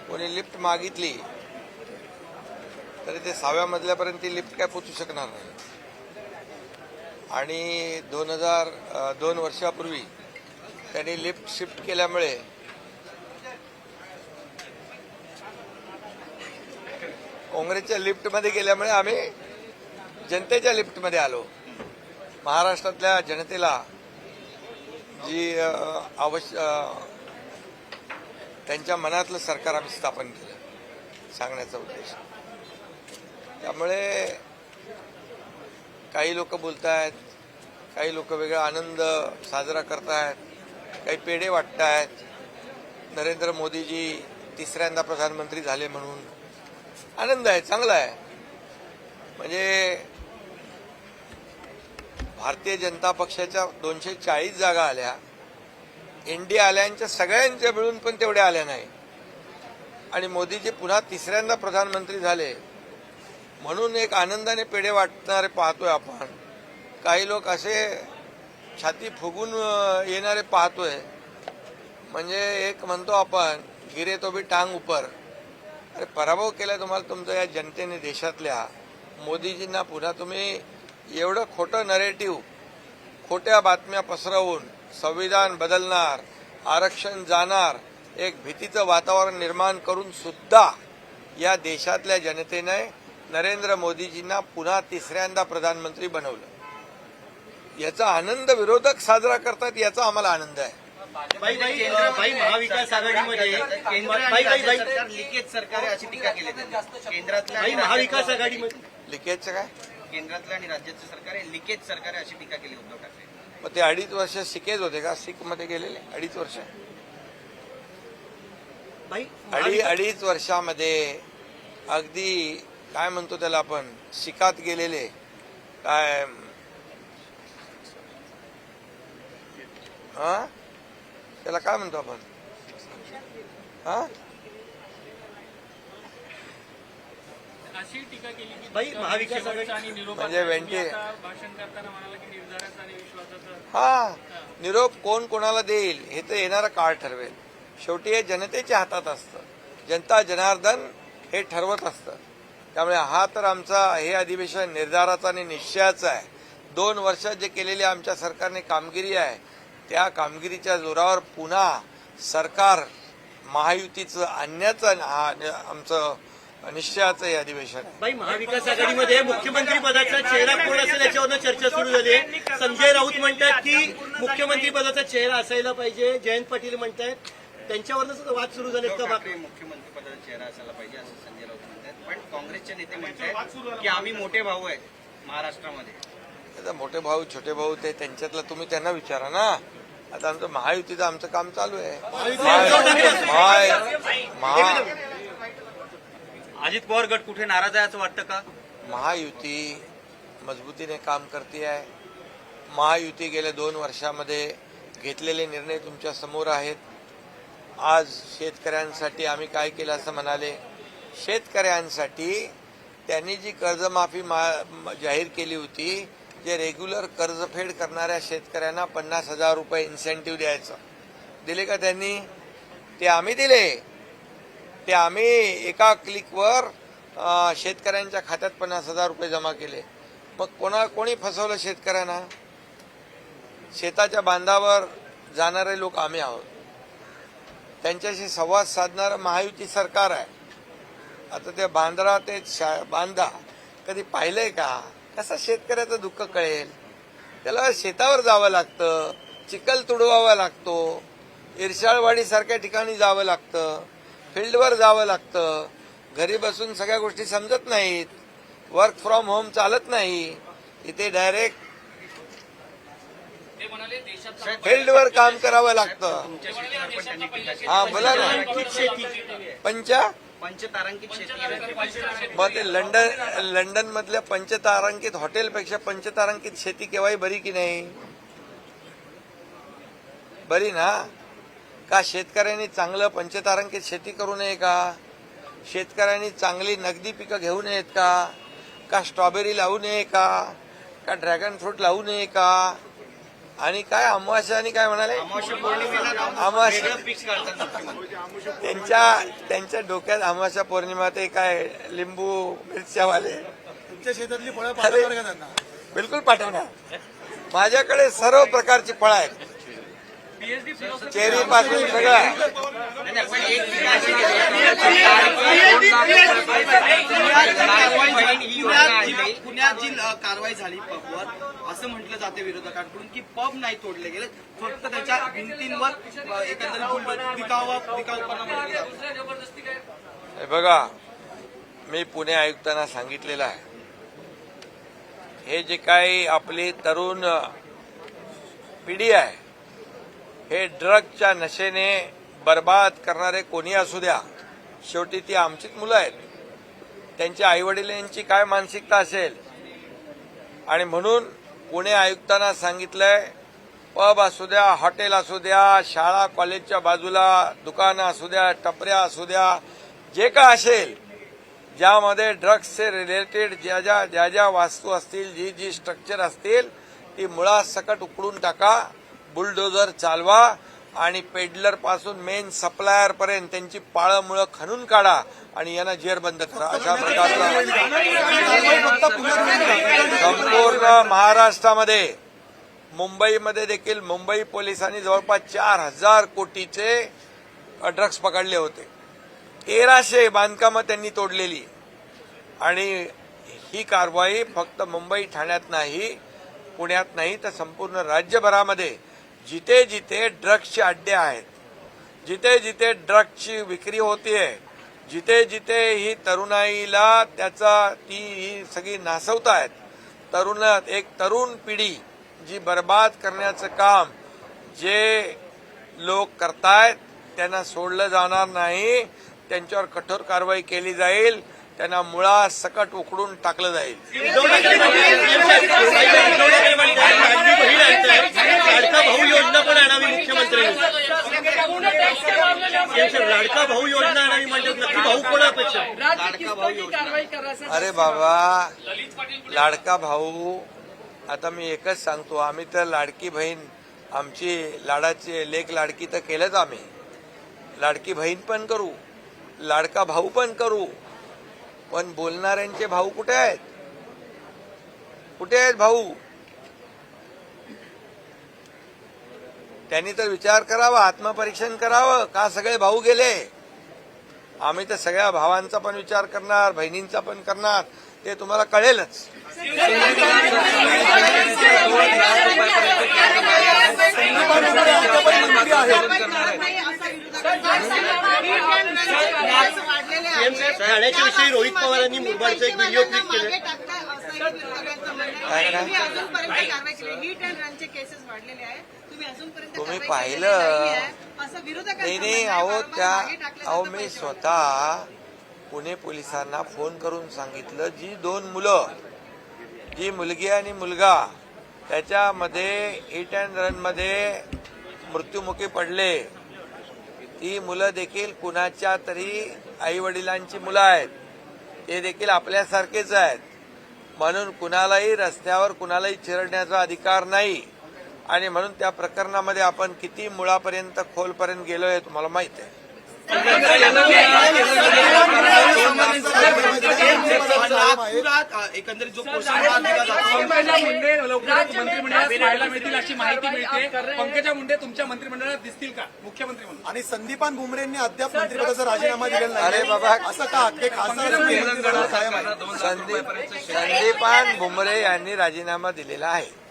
कोणी लिफ्ट मागितली तरी ते 6व्या मजल्यापर्यंत ती लिफ्ट काय पोचू शकणार नाही. आणि 2 वर्षापूर्वी त्यांनी लिफ्ट शिफ्ट केल्यामुळे काँग्रेसच्या लिफ्टमध्ये गेल्यामुळे आम्ही जनतेच्या लिफ्टमध्ये आलो. महाराष्ट्रातल्या जनतेला जी त्यांच्या मनातलं सरकार आम्ही स्थापन केलं सांगण्याचा उद्देश. त्यामुळे काही लोक बोलतायत, काही लोक वेगळा आनंद साजरा करतायत, काही पेढे वाटतायत. नरेंद्र मोदीजी तिसऱ्यांदा प्रधानमंत्री झाले म्हणून आनंद आहे, चांगला आहे. म्हणजे भारतीय जनता पक्षाच्या 240 जागा आल्या, इंडिया आल्यांच्या सगळ्यांच्या मिळून पण तेवढ्या आल्या नाही. आणि मोदीजी पुन्हा तिसऱ्यांदा प्रधानमंत्री झाले म्हणून एक आनंदाने पेढे वाटणारे पाहतोय आपण. काही लोक असे छाती फुगून येणारे पाहतोय. म्हणजे एक म्हणतो आपण गिरे तो भी टांग ऊपर. अरे पराभव केला तुम्हाला तुमच्या या जनतेने, देशातल्या मोदीजींना पुन्हा तुम्ही एवढं खोटं नरेटिव्ह, खोट्या बातम्या पसरवून संविधान बदलणार, आरक्षण जाणार, एक भीतीचं वातावरण निर्माण करून सुद्धा या देशातल्या जनतेने नरेंद्र मोदीजींना पुन्हा तिसऱ्यांदा प्रधानमंत्री बनवलं. याचा आनंद विरोधक साजरा करतात, याचा आम्हाला आनंद आहे. महाविकास आघाडीमध्ये लिकेज सरकार आहे अशी टीका केली केंद्रातल्या महाविकास आघाडीमध्ये. लिकेजचं काय? केंद्रातलं आणि राज्याचं सरकार आहे लिकेज सरकार आहे अशी टीका केली उद्धव ठाकरे. मग ते 2.5 वर्ष सिकेज होते का? सिक मध्ये गेलेले 2.5 वर्ष. 2.5 वर्षामध्ये अगदी काय म्हणतो त्याला आपण, शिकात गेलेले, काय त्याला काय म्हणतो आपण, अशी टीका केली की महाविकास म्हणजे वेंटी भाषण करताना म्हणाला की निर्धाराचा आणि विश्वासाचा. हा, निरोप कोण कोणाला देईल हे तर येणारा काळ ठरवेल. शेवटी हे जनतेच्या हातात असतं. जनता जनार्दन हे ठरवत असतं. त्यामुळे हा तर आमचा हे अधिवेशन निर्धाराचा आणि निश्चयाचा आहे. 2 वर्षात जे केलेली आमच्या सरकारने कामगिरी आहे त्या कामगिरीच्या जोरावर पुन्हा सरकार महायुतीचं आणण्याचं आमचं निश्चयाचं हे अधिवेशन आहे. महाविकास आघाडीमध्ये मुख्यमंत्री पदाचा चेहरा कोण असेल याच्यावरनं चर्चा सुरू झाली आहे. संजय राऊत म्हणतात की मुख्यमंत्री पदाचा चेहरा असायला पाहिजे, जयंत पाटील म्हणतात, त्यांच्यावरच वाद सुरू झाले. मुख्यमंत्री पदाचा चेहरा असायला पाहिजे असं संजय राऊत म्हणतात, पण काँग्रेसचे नेते म्हणतात की आम्ही मोठे भाऊ आहेत महाराष्ट्रामध्ये. आता मोठे भाऊ छोटे भाऊ ते त्यांच्यातलं तुम्ही त्यांना विचारा ना. आता आमचं महायुतीचं आमचं काम चालू आहे. अजित पवार गट कुठे नाराज आहे असं वाटतं का? महायुती मजबूतीने काम करते आहे. महायुती गेल्या 2 वर्षामध्ये घेतलेले निर्णय तुमच्या समोर आहेत. आज शेतकऱ्यांसाठी आम्ही काय केलं असं म्हणाले. शेतकऱ्यांसाठी त्यांनी जी कर्जमाफी जाहीर केली होती, जे रेग्युलर कर्जफेड करणाऱ्या शेतकऱ्यांना 50,000 रुपये इन्सेंटिव्ह द्यायचं, दिले का त्यांनी? ते आम्ही दिले. ते आम्ही एका क्लिकवर शेतकऱ्यांच्या खात्यात 50,000 रुपये जमा केले. मग कोणी फसवलं शेतकऱ्यांना? शेताच्या बांधावर जाणारे लोक आम्ही आहोत. त्यांच्याशी संवाद साधणारं महायुती सरकार आहे. आता ते बांद्रा ते बांधा कधी पाहिलंय का? कसं शेतकऱ्याचं दुःख कळेल? त्याला शेतावर जावं लागतं, चिखल तुडवावा लागतो, इरशाळवाडीसारख्या ठिकाणी जावं लागतं, फील्डवर जावं लागतं. घरी बसून सगळ्या गोष्टी समजत नाहीत. वर्क फ्रॉम होम चालत नाही. इथे डायरेक्ट फील्डवर काम करावं लागतं. हा बोला ना. पंचतारांकित शेती. मग ते लंडन मधल्या पंचतारांकित हॉटेलपेक्षा पंचतारांकित शेती केव्हाही बरी की नाही? बरी ना. का शेतकऱ्यांनी चांगलं पंचतारांकित शेती करू नये का? शेतकऱ्यांनी चांगली नगदी पिकं घेऊ नयेत का? का स्ट्रॉबेरी लावू नये का? का ड्रॅगन फ्रूट लावू नये का? आणि काय अमावास्या आणि काय म्हणाले अमावास्या त्यांच्या डोक्यात अमावास्या पौर्णिमा ते काय लिंबू मिरच्यावाले तुमच्या शेतातली फळं पाठवणार का त्यांना? बिलकुल पाठवणार. माझ्याकडे सर्व प्रकारची फळं आहेत, पीएचडी फिलॉसॉफी चेरी पासून सगळं. पुण्यात जी कारवाई झाली पबवर असं म्हटलं जाते विरोधकांकडून की पब नाही तोडले गेले, फक्त त्याच्या भिंतींवर एकंदरीत विकाऊपणा म्हटलं जातं. दुसऱ्या जबरदस्ती काय हे बघा, मी पुणे आयुक्तांना सांगितलेलं आहे, हे जे काही आपली तरुण पिढी आहे हे ड्रगच्या नशेने बर्बाद करणारे कोणी असू द्या, शेवटी ती आमचीच मुलं आहेत. त्यांच्या आईवडिलांची काय मानसिकता असेल, आणि म्हणून पुणे आयुक्तांना सांगितलंय, पब असू द्या, हॉटेल असू द्या, शाळा कॉलेजच्या बाजूला दुकानं असू द्या, टपऱ्या असू द्या, जे काय असेल ज्यामध्ये ड्रग्सचे रिलेटेड ज्या ज्या वास्तू असतील, जी स्ट्रक्चर असतील ती मुळासकट उकडून टाका, बुलडोजर चालवा आणि पेडलर पासून मेन सप्लायर पर्यंत त्यांची पाळंमुळं खणून काढा आणि यांना जेरबंद करा. अशा प्रकारचा संपूर्ण महाराष्ट्रामध्ये, मुंबईमध्ये देखील मुंबई पोलिसांनी जवळपास 4,000 कोटीचे ड्रग्स पकडले होते. 1300 बांधकामं त्यांनी तोडलेली. आणि ही कारवाई फक्त मुंबई ठाण्यात नाही, पुण्यात नाही, तर संपूर्ण राज्यभरामध्ये जिथे जिथे ड्रग्सचे अड्डे आहेत, जिथे जिथे ड्रग्सची विक्री होतीये, जिथे जिथे ही तरुणाईला ही सगळी नासवतायत, एक तरुण पिढी जी बर्बाद करण्याचं काम जे लोक करतायत त्यांना सोडलं जाणार नाही. त्यांच्यावर कठोर कारवाई केली जाईल, त्यांना मुळासकट उकडून टाकलं जाईल. लाडका भाऊ योजना पण आणावी मुख्यमंत्र्यांनी. लाडका भाऊ योजना आणावी म्हणजे नक्की भाऊ कोणापेक्षा? अरे बाबा, लाडका भाऊ, आता मी एकच सांगतो, आम्ही तर लाडकी बहीण, आमची लाडाची लेक लाडकी तर केलंच आम्ही, लाडकी बहीण पण करू, लाडका भाऊ पण करू, पण बोलणाऱ्यांचे भाऊ कुठे आहेत? कुठे आहेत भाऊ? त्यांनी तर विचार करावा, आत्मपरीक्षण करावं, का सगळे भाऊ गेले? आम्ही तर सगळ्या भावांचा पण विचार करणार, बहिणींचा पण करणार, ते तुम्हाला कळेलच. ठाण्याच्या विषयी रोहित पवारांनी मुरबाडचा एक व्हिडिओ क्लिक केले. तुम्ही पाहिलं नाही? अहो मी स्वतः पुणे पोलिसांना फोन करून सांगितलं, जी 2 मुलं, जी मुलगी आणि मुलगा त्याच्यामध्ये हिट अँड रन मध्ये मृत्युमुखी पडले, ती मुलं देखील कुणाच्या तरी आई वडिलांची मुलं आहेत, ते देखील आपल्यासारखेच आहेत. म्हणून कुणालाही रस्त्यावर कुणालाही चिरडण्याचा अधिकार नाही. आणि म्हणून त्या प्रकरणामध्ये आपण किती मुळापर्यंत खोलपर्यंत गेलोय हे तुम्हाला माहित आहे. नागपुरात एकंदरीत जो पोषण पंकजा मुंडे लवकरच मंत्रिमंडळात पाहायला मिळतील अशी माहिती मिळते. पंकजा मुंडे तुमच्या मंत्रिमंडळात दिसतील का मुख्यमंत्री म्हणून? आणि संदीपान भुमरेंनी अद्याप मंत्रिपदाचा राजीनामा दिलेला नाही. अरे बाबा, असं का? ते खासदार असून कायम आहे. संदीपान भुमरे यांनी राजीनामा दिलेला आहे.